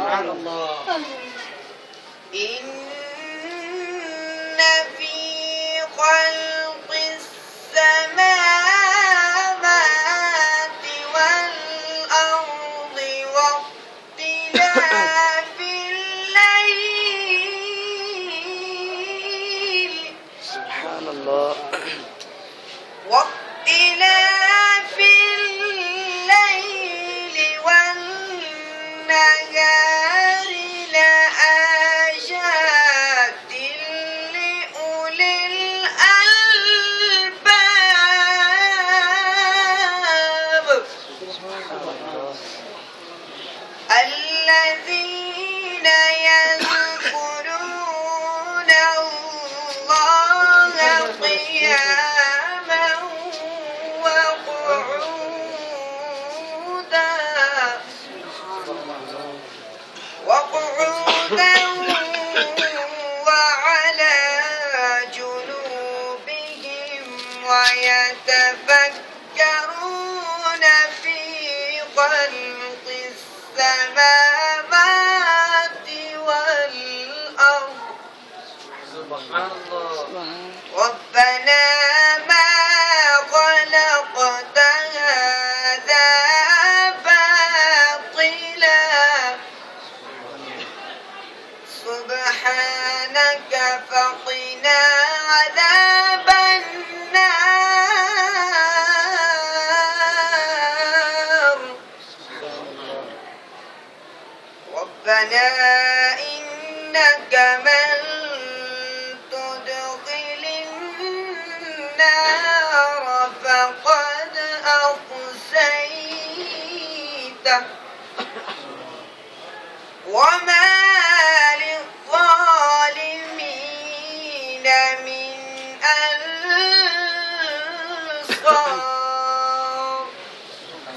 سبحان اللہ. إن في خلق السماوات والأرض واختلاف الليل سبحان اللہ. واختلاف الليل والنهار لآيات لأولي الألباب الذين يذكرون الله قياما وقعودا وعلى جنوبهم ويتفكرون في خلق السماوات والأرض سبحان اللہ. ربنا ما خلقت هذا باطلا سبحانك فقنا عذاب النار ربنا إنك من تدخل النار فقد أخزيته وما للظالمين من أنصار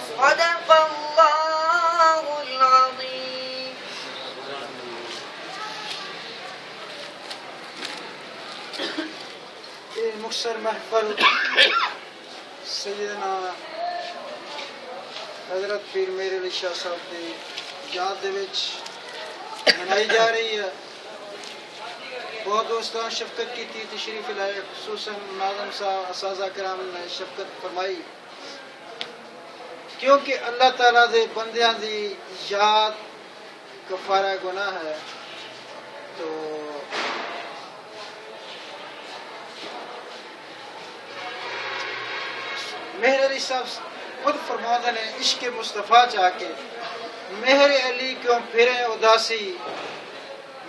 صدق الله العظيم. یہ مختصر محفل سیدنا حضرت پیر میر علی شاہ صاحب کی یاد دے وچ منائی جا رہی ہے. بہت دوستان شفقت کی تھی تشریف لائے, خصوصاً ناظم صاحب اساتذہ کرام نے شفقت فرمائی, کیونکہ اللہ تعالیٰ دے بندیاں دی یاد کفارہ گناہ ہے. تو مہر علی صاحب خود فرماتے ہیں عشق مصطفیٰ چاہ کے, مہر علی کیوں پھریں اداسی,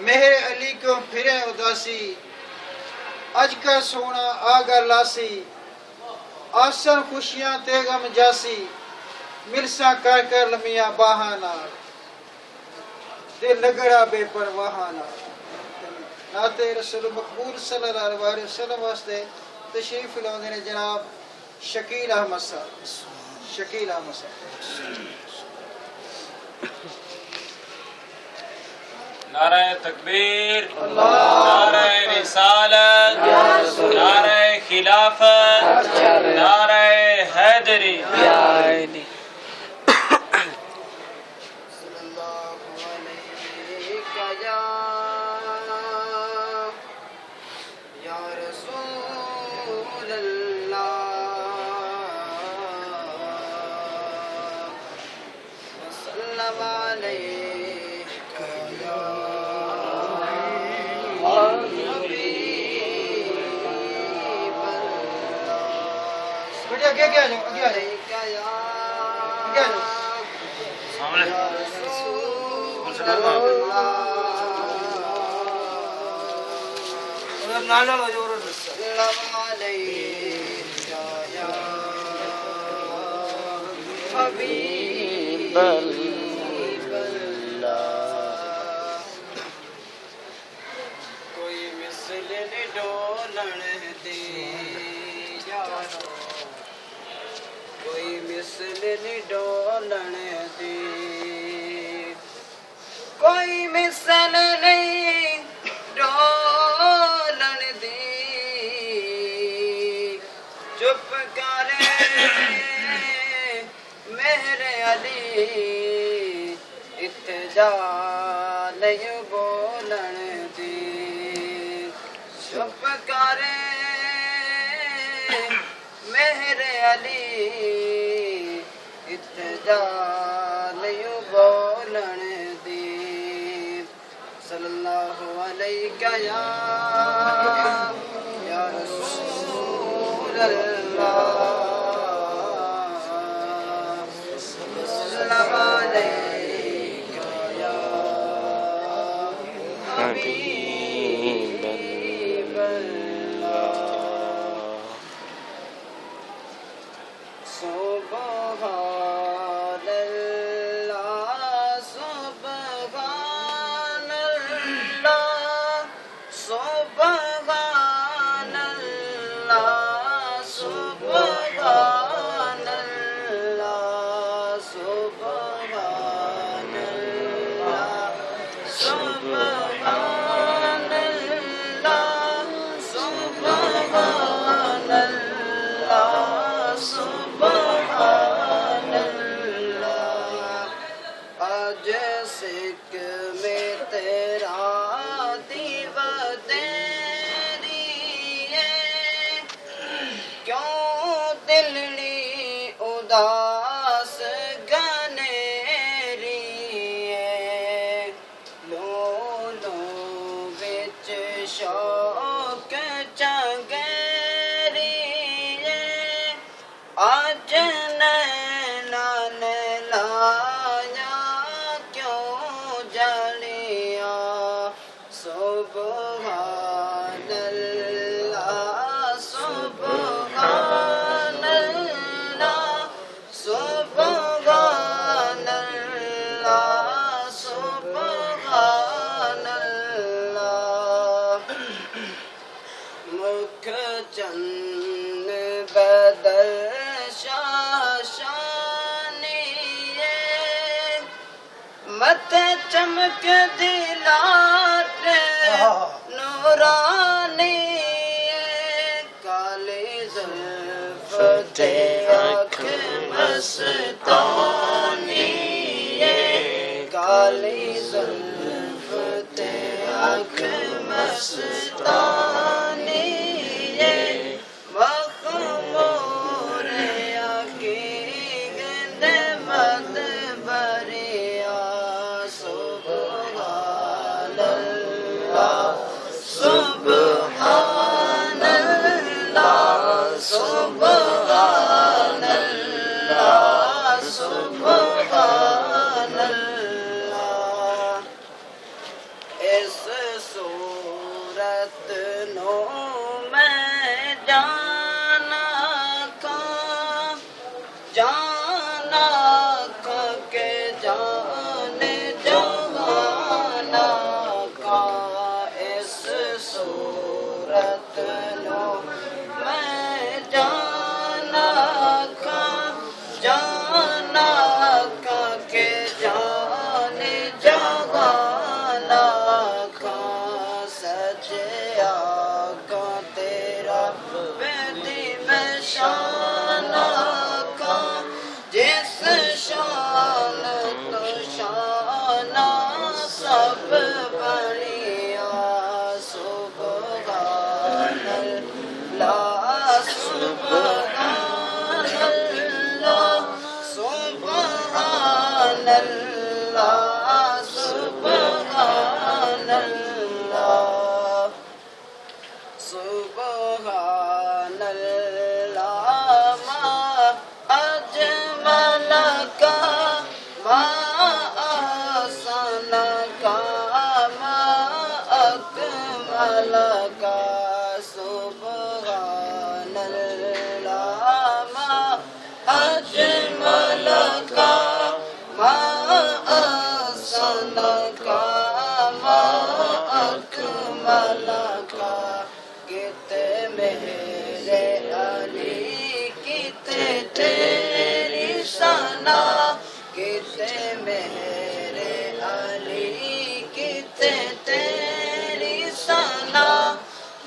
مہر علی کیوں پھریں اداسی, اج کا سونا آگا لاسی, آسن خوشیاں تے غم جاسی, ملساں کر کر لمیاں باہانا, دل لگڑا بے پرواہانا. نعت رسول مقبول صلی اللہ علیہ وسلم واسطے تشریف لاؤندے نے جناب شکیل احمد صاحب. شکیل احمد صاحب. نعرہ تکبیر, نعرہ رسالت, نعرہ خلافت, نعرہ حیدری. آگے آ جاؤ, آگے آ جاؤ, آگے آ کوئی مثل ڈولن دے یارو, کوئی مثل ڈولن دے, کوئی مثل نہیں ڈولن دی, چپ کرے مہر علی اتجا نہیں بولن دی چپ کرے میرے علی اتجا نہیں بولن دی صلی اللہ علیہ یا رسول اللہ السلام علیکہ یا حبیب اللہ سبحان اللہ سبحان اللہ سبحان اللہ سبحان اللہ سبحان اللہ سبحان اللہ سبحان اللہ سبحان اللہ آج سکھ میں تیرا دیو تیری ہے کیوں دلڑی اداس گنیری ہے لو لو وچ شوق چنگیری ہے آج نینا نے لایا کیوں جلیا سبحان اللہ سبحان اللہ سبحان اللہ سبحان اللہ مکھ چند بدل شاشانی مت چمک دلات نورانی کالی زلف تے آنکھ مستانی کالی زلف تے آنکھ مستانی مخمور یقین مد بریا سبحان اللہ سبحان اللہ سبحان اللہ سبحان اللہ اس صورت نو میں جانا کھا کے جان جہانا کا اس صورت نو میں جانا کھا کے جان جہانا کا سجیا کا تیرا بیدی میں شانہ کا جس شان تو شانہ سب بڑھیا سبحان اللہ سبحان اللہ سبحان اللہ سبحان اللہ سبحان اللہ ما اجمل کا ما احسن کا ما اکمل کا سبحان اللہ ما اجمل کا ما احسن کا ما اکمل کا کتے میرے علی کتے تیری ثنا کتے میرے علی کتے تیری ثنا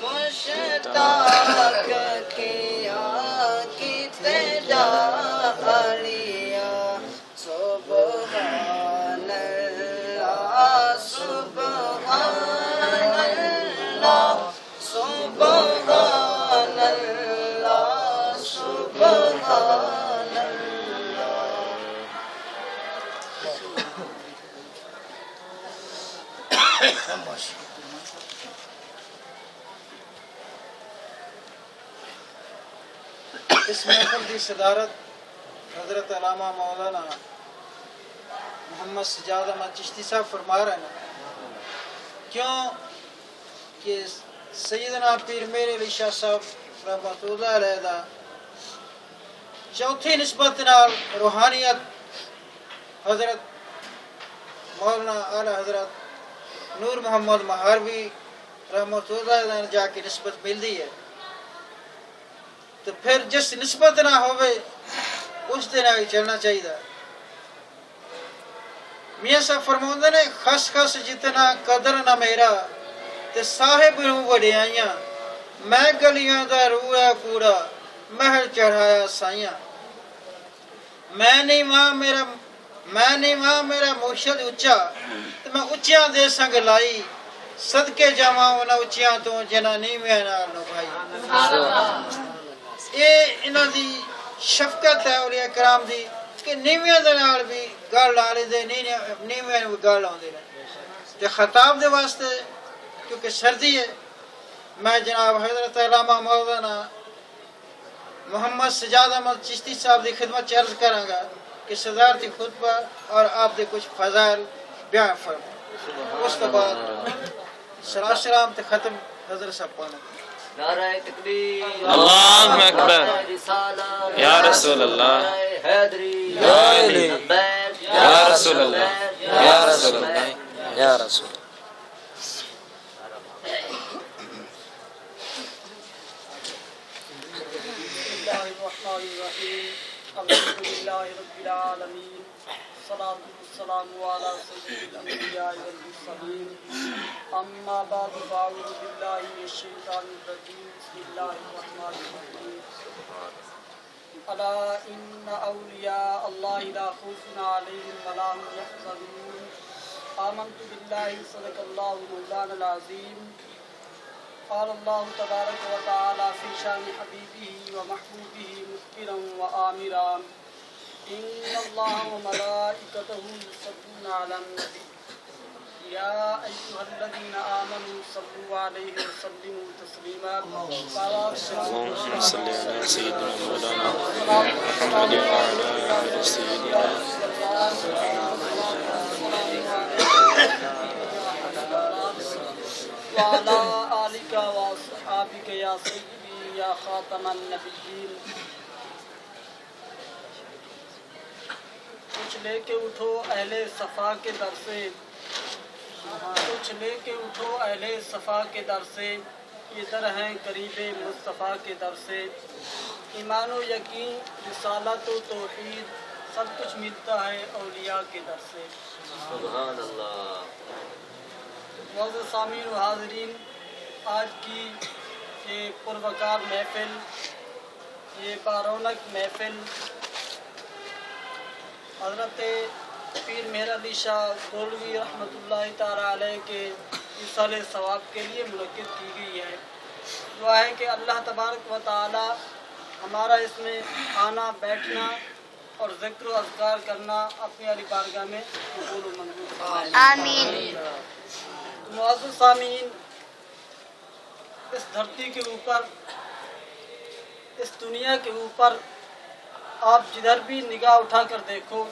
مشتاق کیا کتے جالیا سبحان اللہ سبحان اس محفل کی صدارت حضرت علامہ مولانا محمد سجاد احمد چشتی صاحب فرما رہے ہیں، کیوں کہ سیدنا پیر میر علی شاہ صاحب رحمۃ اللہ علیہ دا چوتھی نسبت نال روحانیت حضرت مولانا اعلی حضرت نور محمد مہاروی رحمۃ اللہ علیہ جا کے نسبت ملتی ہے، تو پھر جس نسبت نہ ہوئے اس دن آگے چلنا چاہیے۔ میاں صاحب فرماتے نے خس خس جتنا قدر نہ میرا تے صاحب نوں وڈیائیاں، میں گلیاں دا رویا کوڑا محل چڑھایا سائیاں، میں نہیں ماں میرا مرشد اچا تے میں اچیاں دے سنگ لائی، صدقے جاواں انہاں اچیاں تو جنہاں نیویاں نال نبھائی۔ یہ انہاں دی شفقت ہے اولیاء کرام دی کہ نیویاں دے نال بھی گل لا لیندے، نیویاں بھی گل آوندے نے۔ تے خطاب دے واسطے کیونکہ سردی ہے، میں جناب حضرت علامہ مولانا محمد سجاد احمد چشتی صاحب دی خدمت چ عرض کراں گا کہ صدارتی خطبہ اور آپ دے کچھ فضائل بیان فرمائیں، اس کے بعد صلاۃ سلام تے ختم حضرت صاحب پڑھنا۔ نعرہ تکبیر، اللہ اکبر، رسالت، یا رسول اللہ، نعرہ حیدری، یا علی، لبیک، یا رسول اللہ، یا رسول اللہ، یا رسول اللہ۔ بسم اللہ الرحمن الرحیم، الحمد للہ رب العالمین، الصلاة والسلام علی سید الانبیاء والمرسلین، اما بعد فاعوذ باللہ من الشیطان الرجیم، بسم اللہ الرحمن الرحیم۔ الا ان اولیاء اللہ لا خوف علیہم ولا هم یحزنون، آمنت باللہ صدق اللہ مولانا العظیم۔ قال اللہ تبارک و تعالی فی شان حبیبہ و محبوبہ مخبرا و آمرا، ان اللہ و ملائکتہ یصلون علی النبی یا ایھا الذین آمنوا صلوا علیہ وسلموا تسلیما۔ اللهم صل على سيدنا مولانا محمد وعلى آل سيدنا وعلى آلك وأصحابك يا سيدي يا خاتم النبيين۔ کچھ لے کے اٹھو اہل صفا کے در سے، کچھ لے کے اٹھو اہل صفا کے در سے، یہ در ہیں قریب مصطفیٰ کے در سے۔ ایمان و یقین، رسالت و توحید، سب کچھ ملتا ہے اولیاء کے در سے۔ سبحان اللہ۔ معزز سامعین و حاضرین، آج کی یہ پروقار محفل، یہ بارونق محفل حضرت پیر مہر علی شاہ گولوی رحمۃ اللہ تعالیٰ علیہ کے ایصال ثواب کے لیے منعقد کی گئی ہے۔ دعا ہے کہ اللہ تبارک و تعالی ہمارا اس میں آنا بیٹھنا اور ذکر و اذکار کرنا اپنی علی بارگاہ میں قبول و منظور فرمائے۔ آمین۔ معزز سامعین، اس دھرتی کے اوپر، اس دنیا کے اوپر آپ جدھر بھی نگاہ اٹھا کر دیکھو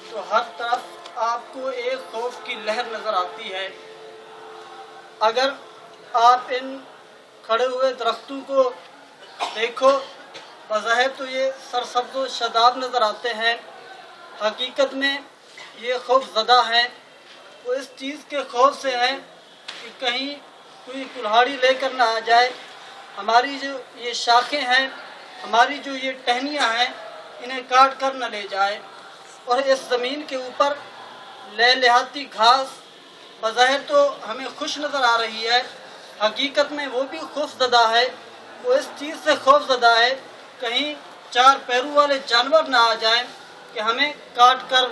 تو ہر طرف آپ کو ایک خوف کی لہر نظر آتی ہے۔ اگر آپ ان کھڑے ہوئے درختوں کو دیکھو، بظاہر تو یہ سرسبز و شاداب نظر آتے ہیں، حقیقت میں یہ خوف زدہ ہیں۔ وہ اس چیز کے خوف سے ہیں کہ کہیں کوئی کلہاڑی لے کر نہ آ جائے، ہماری جو یہ شاخیں ہیں، ہماری جو یہ ٹہنیاں ہیں، انہیں کاٹ کر نہ لے جائے۔ اور اس زمین کے اوپر لہلہاتی گھاس بظاہر تو ہمیں خوش نظر آ رہی ہے، حقیقت میں وہ بھی خوف زدہ ہے۔ وہ اس چیز سے خوف زدہ ہے کہیں چار پیروں والے جانور نہ آ جائیں کہ ہمیں کاٹ کر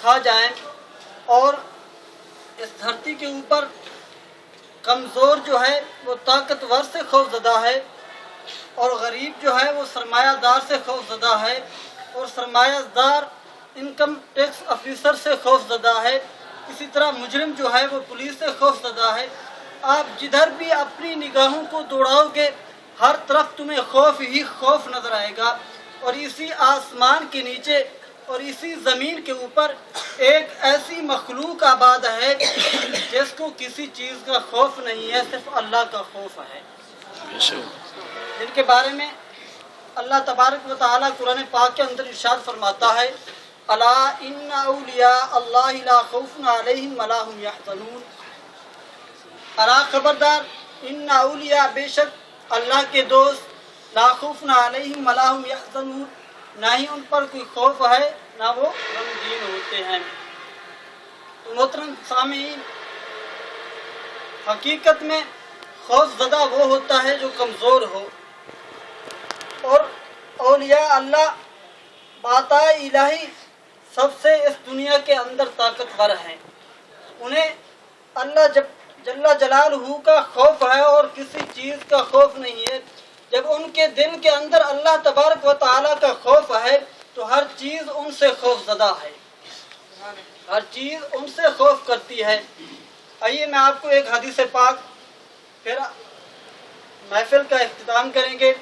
کھا جائیں۔ اور اس دھرتی کے اوپر کمزور جو ہے وہ طاقتور سے خوف زدہ ہے، اور غریب جو ہے وہ سرمایہ دار سے خوف زدہ ہے، اور سرمایہ دار انکم ٹیکس آفیسر سے خوف زدہ ہے۔ इसी तरह मुजरिम जो है वो पुलिस से खौफ ज़दा है। आप जिधर भी अपनी निगाहों को दौड़ाओगे हर तरफ तुम्हें खौफ ही खौफ नज़र आएगा। और इसी आसमान के नीचे और इसी ज़मीन के ऊपर एक ऐसी मखलूक आबाद है जिसको किसी चीज़ का खौफ नहीं है, सिर्फ अल्लाह का खौफ है, जिनके बारे में अल्लाह तबारक व तआला कुरान पाक के अंदर इरशाद फरमाता है, अला इन्ना औलिया अल्लाहि ला खौफुन अलैहिम वला हुम यहज़नून। अला खबरदार, इन्ना औलिया बेशक अल्लाह के दोस्त ला खौफुन अलैहिम वला हुम यहज़नून, ना ही उन पर कोई खौफ है ना वो गमगीन होते हैं। तो मोहतरम सामीन, हकीकत में खौफ ज़दा वो होता है जो कमज़ोर हो, और औलिया अल्लाह बाताए इलाही सबसे इस दुनिया के अंदर ताकतवर हैं। उन्हें अल्लाह जल्ला जलालहू का खौफ है और किसी चीज़ का खौफ नहीं है। जब उनके दिल के अंदर अल्लाह तबारक व तआला का खौफ है तो हर चीज़ उनसे खौफज़दा है, हर चीज़ उनसे खौफ करती है। आइए मैं आपको एक हदीस पाक, फिर महफिल का इख्तिताम करेंगे।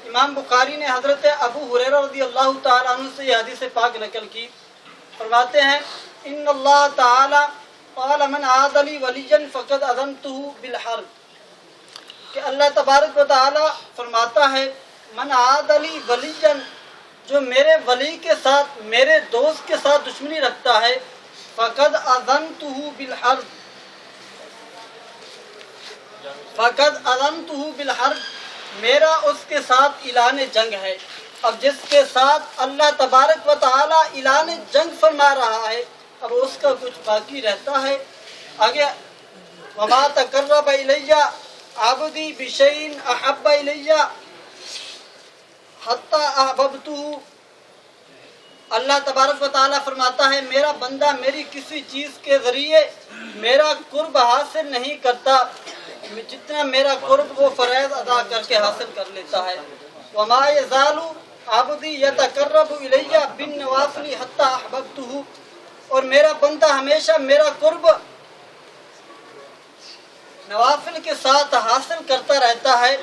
इमाम बुखारी ने हज़रत अबू हुरैरा रज़ियल्लाहु तआला अन्हु से यह हदीस पाक नकल की। फरमाते हैं, इन्नल्लाह तआला क़ाल मन आदली वलियन फ़क़द अज़नतुहु बिल हर्ब, कि अल्लाह तबारक व तआला फरमाता है, मन आदली वलियन, जो मेरे वली के साथ, मेरे दोस्त के साथ दुश्मनी रखता है, फ़क़द अज़नतुहु बिल हर्ब, फ़क़द अज़नतुहु बिल हर्ब, मेरा उसके साथ इलान जंग है। अब जिसके साथ अल्लाह तबारक व तआला इलान जंग फरमा रहा है, अब उसका कुछ बाकी रहता है। आगे, वमा तक़र्रब इलैया आबदी बिशैइन अहब्ब इलैया हत्ता अहबब्तुहु, अल्लाह तबारक व तआला फरमाता है, मेरा बंदा मेरी किसी चीज़ के ज़रिए मेरा कुर्ब हासिल नहीं करता जितना मेरा कुर्ब वो फ़रज़ अदा करके हासिल कर लेता है। वमा यज़ालु आबदी यतक़र्रबु इलैया बिन नवाफ़िल हत्ता अहबब्तुहु, और मेरा बंदा हमेशा मेरा कुर्ब नवाफिल के साथ हासिल करता रहता है,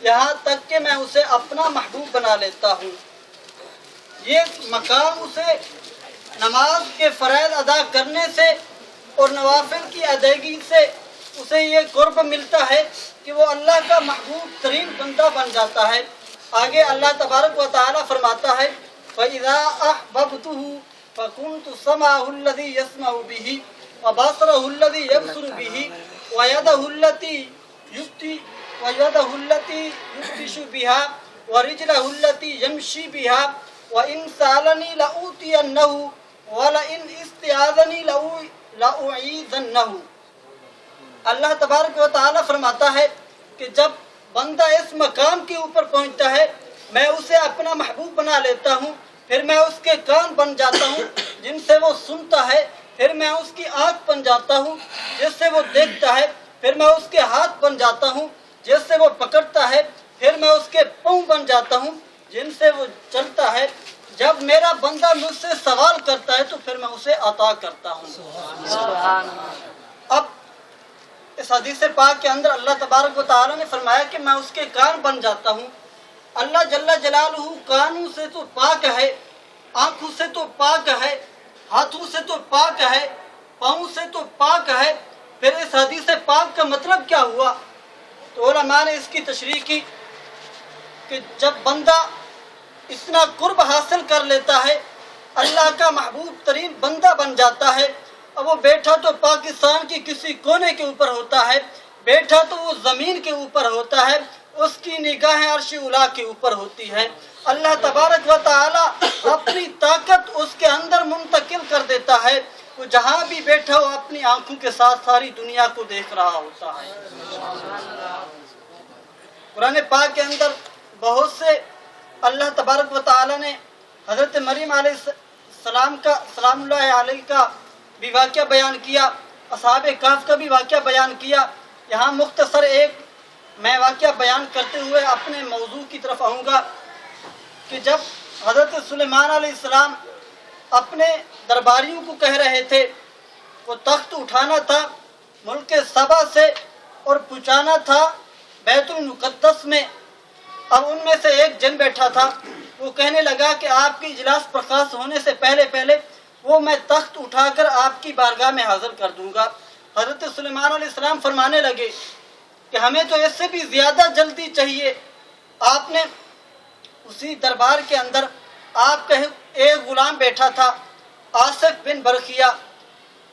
यहाँ तक कि मैं उसे अपना महबूब बना लेता हूँ। ये मकाम उसे नमाज के फ़रज़ अदा करने से और नवाफिल की अदायगी से उसे ये कुर्ब मिलता है कि वो अल्लाह का महबूब तरीन बंदा बन जाता है। आगे अल्लाह तबारक व तआला फरमाता है, फ़इज़ा अहबब्तुहु फ़कुन्तु समाअहु अल्लज़ी यस्मअु बिही व बसरहु अल्लज़ी यबसुरु बिही व यदहु अल्लती युब्तिशु बिहा व रिजलहु अल्लती यमशी बिहा व इन सालनी लऊतियन्नहु व लइन इस्तिआज़नी लऊईज़न्नहु। अल्लाह तबारक व तआला फरमाता है कि जब बंदा इस मकाम के ऊपर पहुंचता है, मैं उसे अपना महबूब बना लेता हूं, फिर मैं उसके कान बन जाता हूं जिनसे वो सुनता है, फिर मैं उसकी आँख बन जाता हूं जिससे वो देखता है, फिर मैं उसके हाथ बन जाता हूं जिससे वो पकड़ता है, फिर मैं उसके पाँव बन जाता हूं जिनसे वो चलता है। जब मेरा बंदा मुझसे सवाल करता है तो फिर मैं उसे अता करता हूँ। अब इस हदीस पाक के अंदर अल्लाह तबारक व तआला ने फरमाया कि मैं उसके कान बन जाता हूँ। अल्लाह जल्ला जलालहू कानों से तो पाक है, आँखों से तो पाक है, हाथों से तो पाक है, पाँव से तो पाक है। फिर इस हदीस पाक का मतलब क्या हुआ? तो उलमा ने इसकी तशरीह की कि जब बंदा इतना कुर्ब हासिल कर लेता है, अल्लाह का महबूब तरीन बंदा बन जाता है। अब वो बैठा तो पाकिस्तान के किसी कोने के ऊपर होता है, बैठा तो वो ज़मीन के ऊपर होता है, उसकी निगाहें अर्श उला के ऊपर होती है। अल्लाह तबारक व तआला अपनी ताकत उसके अंदर मुंतकिल कर देता है। वो जहाँ भी बैठा हो अपनी आंखों के साथ सारी दुनिया को देख रहा होता है। कुरान पाक के अंदर बहुत से अल्लाह तबारक व तआला ने हज़रत मरीम अलैहिस्सलाम का सलामुल्लाह अलैह का भी वाक़या बयान किया, असहाबे कहफ का भी वाक़या बयान किया। यहाँ मुख्तसर एक मैं वाक़या बयान करते हुए अपने मौजू की तरफ आऊँगा कि जब हज़रत सुलेमान अलैहिस्सलाम अपने दरबारियों को कह रहे थे वो तख्त उठाना था मुल्क सबा से और पहुँचाना था बैतुल मुक़द्दस में। अब उनमें से एक जन बैठा था, वो कहने लगा कि आपकी इजलास प्रकाश होने से पहले पहले वो मैं तख्त उठाकर आपकी बारगाह में हाजिर कर दूंगा। हज़रत सुलेमान अलैहिस्सलाम फरमाने लगे कि हमें तो इससे भी ज़्यादा जल्दी चाहिए। आपने उसी दरबार के अंदर आपका एक गुलाम बैठा था, आसिफ बिन बरखिया,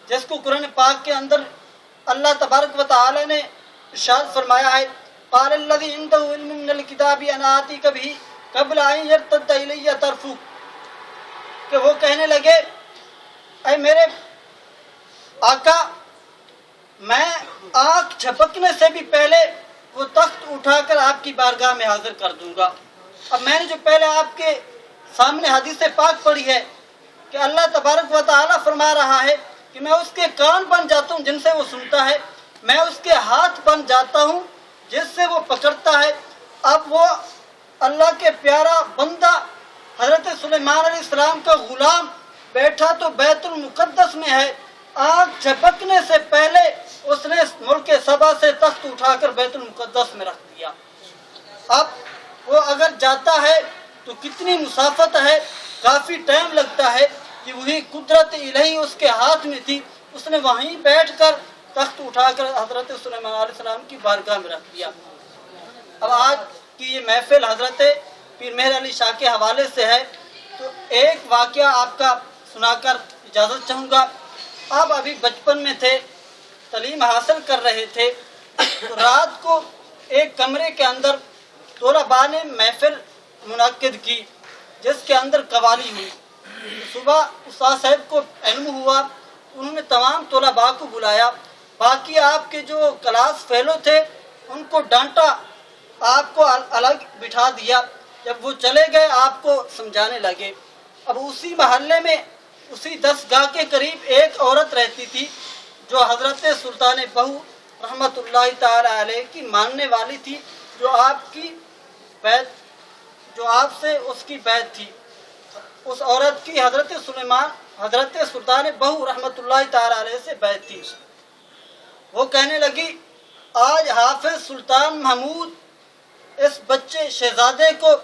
जिसको कुरान पाक के अंदर अल्लाह तबारक व तआला ने इरशाद फरमाया है, क़ाल अल्लज़ी इंदहु इल्मुम मिनल किताबि अना आतीक बिही क़ब्ल अन यर्तद्द इलैया तरफ़ुक, कि वो कहने लगे ऐ मेरे आका, मैं आँख झपकने से भी पहले वो तख्त उठाकर आपकी बारगाह में हाजिर कर दूंगा। अब मैंने जो पहले आपके सामने हदीस पाक पढ़ी है कि अल्लाह तबारक व तआला फरमा रहा है कि मैं उसके कान बन जाता हूँ जिनसे वो सुनता है, मैं उसके हाथ बन जाता हूँ जिससे वो पकड़ता है। अब वो अल्लाह के प्यारा बंदा हज़रत सुलेमान अलैहिस्सलाम का गुलाम बैठा तो बैतुल मुक़द्दस में है, आँख झपकने से पहले उसने मुल्क सबा से तख्त उठाकर बैतुल मुक़द्दस में रख दिया। अब वो अगर जाता है तो कितनी मुसाफत है, काफ़ी टाइम लगता है कि वही कुदरत इलाही उसके हाथ में थी, उसने वहीं बैठकर तख्त उठाकर हज़रत सुलेमान अलैहिस्सलाम की बारगाह में रख दिया। अब आज की ये महफिल हज़रत पीर मेहर अली शाह के हवाले से है, तो एक वाक़या आपका सुनाकर इजाज़त चाहूँगा। आप अभी बचपन में थे, तालीम हासिल कर रहे थे, तो रात को एक कमरे के अंदर तलबा ने महफिल मुनक्किद की जिसके अंदर कवाली हुई। सुबह उस्ताद साहब को इल्म हुआ, उन्होंने तमाम तलबा को बुलाया, बाकी आपके जो क्लास फेलो थे उनको डांटा, आपको अलग बिठा दिया। जब वो चले गए आपको समझाने लगे। अब उसी महल्ले में उसी 10 गाह के करीब एक औरत रहती थी जो हज़रत सुल्तान बहू रहमतुल्लाहि ताला अलैह की मानने वाली थी, जो आपकी बैत, जो आपसे उसकी बैत थी। उस औरत की हज़रत सुल्तान बहू रहमतुल्लाहि ताला अलैह से बैत थी। वो कहने लगी, आज हाफिज सुल्तान महमूद इस बच्चे शहजादे को,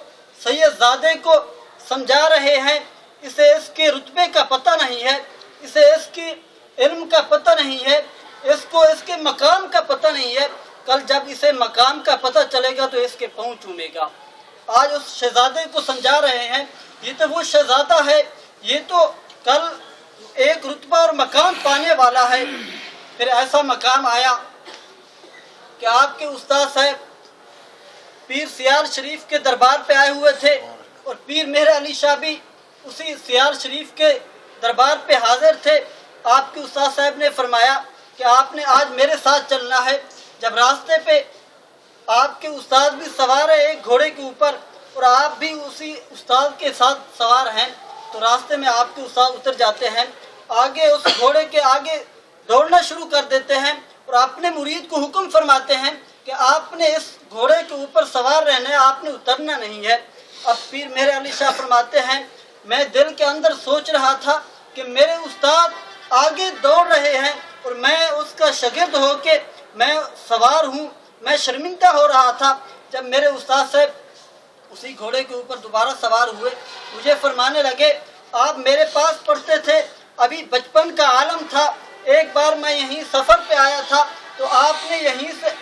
सैयदजादे को समझा रहे हैं, इसे इसके रुतबे का पता नहीं है, इसे इसकी इल्म का पता नहीं है, इसको इसके मकाम का पता नहीं है। कल जब इसे मकाम का पता चलेगा तो इसके पाँव चूमेगा। आज उस शहजादे को समझा रहे हैं, ये तो वो शहजादा है, ये तो कल एक रुतबा और मकाम पाने वाला है। फिर ऐसा मकाम आया कि आपके उस्ताद साहब पीर सियार शरीफ के दरबार पे आए हुए थे और पीर मेहर अली शाह भी उसी सियार शरीफ के दरबार पे हाजिर थे। आपके उस्ताद साहब ने फरमाया कि आपने आज मेरे साथ चलना है। जब रास्ते पे आपके उस्ताद भी सवार है एक घोड़े के ऊपर और आप भी उसी उस्ताद के साथ सवार हैं, तो रास्ते में आपके उस्ताद उतर जाते हैं, आगे उस घोड़े के आगे दौड़ना शुरू कर देते हैं और अपने मुरीद को हुक्म फरमाते हैं कि आपने इस घोड़े के ऊपर सवार रहना है, आपने उतरना नहीं है। अब पीर मेहर अली शाह फरमाते हैं, मैं दिल के अंदर सोच रहा था कि मेरे उस्ताद आगे दौड़ रहे हैं और मैं उसका शागिर्द होके मैं सवार हूँ, मैं शर्मिंदा हो रहा था। जब मेरे उस्ताद साहब उसी घोड़े के ऊपर दोबारा सवार हुए, मुझे फरमाने लगे, आप मेरे पास पढ़ते थे, अभी बचपन का आलम था, एक बार मैं यहीं सफ़र पे आया था तो आपने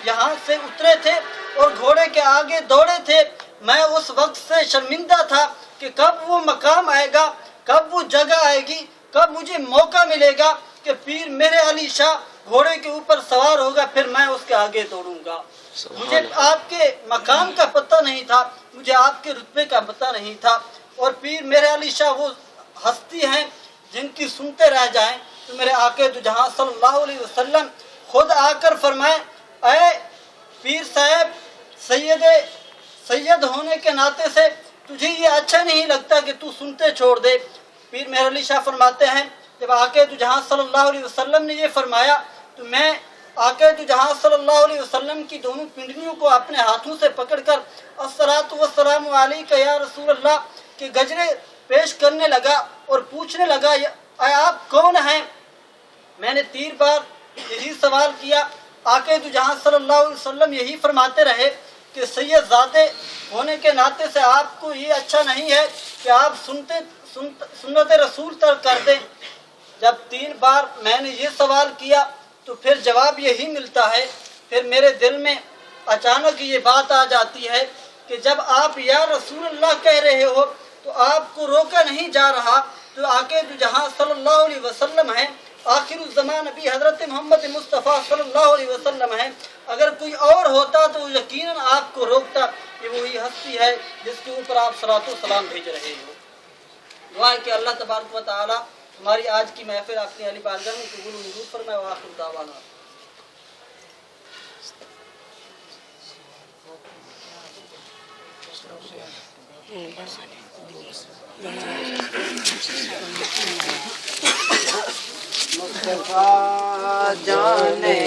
यहाँ से उतरे थे और घोड़े के आगे दौड़े थे। मैं उस वक्त से शर्मिंदा था कि कब वो मकाम आएगा, कब वो जगह आएगी, कब मुझे मौका मिलेगा कि पीर मेरे अली शाह घोड़े के ऊपर सवार होगा, फिर मैं उसके आगे दौड़ूंगा। मुझे आपके मकाम का पता नहीं था, मुझे आपके रुतबे का पता नहीं था। और पीर मेरे अली शाह वो हस्ती हैं जिनकी सुनते रह जाएं तो मेरे आके दो जहां सल्लल्लाहु अलैहि वसल्लम खुद आकर फरमाएं, ऐ पीर साहब, सैयद होने के नाते से तुझे ये अच्छा नहीं लगता कि तू सुनते छोड़ दे। पीर मेहर अली शाह फरमाते हैं, जब आके दो जहां सल्लल्लाहु अलैहि वसल्लम ने ये फरमाया तो मैं आके दो जहां सल्लल्लाहु अलैहि वसल्लम की दोनों पिंडलियों को अपने हाथों से पकड़कर अस्सलातु वस्सलामु अलैका या रसूल अल्लाह के गजरे पेश करने लगा और पूछने लगा, आप कौन हैं? میں نے 3 بار یہی سوال کیا. آقا دو جہاں صلی اللہ علیہ وسلم یہی فرماتے رہے کہ سید زادے ہونے کے ناطے سے آپ کو یہ اچھا نہیں ہے کہ آپ سنت رسول ترک کر دیں. جب 3 بار میں نے یہ سوال کیا تو پھر جواب یہی ملتا ہے. پھر میرے دل میں اچانک یہ بات آ جاتی ہے کہ جب آپ یا رسول اللہ کہہ رہے ہو تو آپ کو روکا نہیں جا رہا. جو آقا دو جہاں صلی اللہ علیہ وسلم ہیں، آخر الزمان نبی حضرت محمد مصطفیٰ صلی اللہ علیہ وسلم ہیں. اگر کوئی اور ہوتا تو یقیناً آپ کو روکتا. یہ وہی ہستی ہے جس کے اوپر آپ صلاۃ و سلام بھیج رہے ہو. دعا ہے کہ اللہ تبارک و تعالی ہماری آج کی محفل اپنی علی بارگاہ میں قبول و منظور فرمائے. وآخر دعوانا مصطفیٰ جانے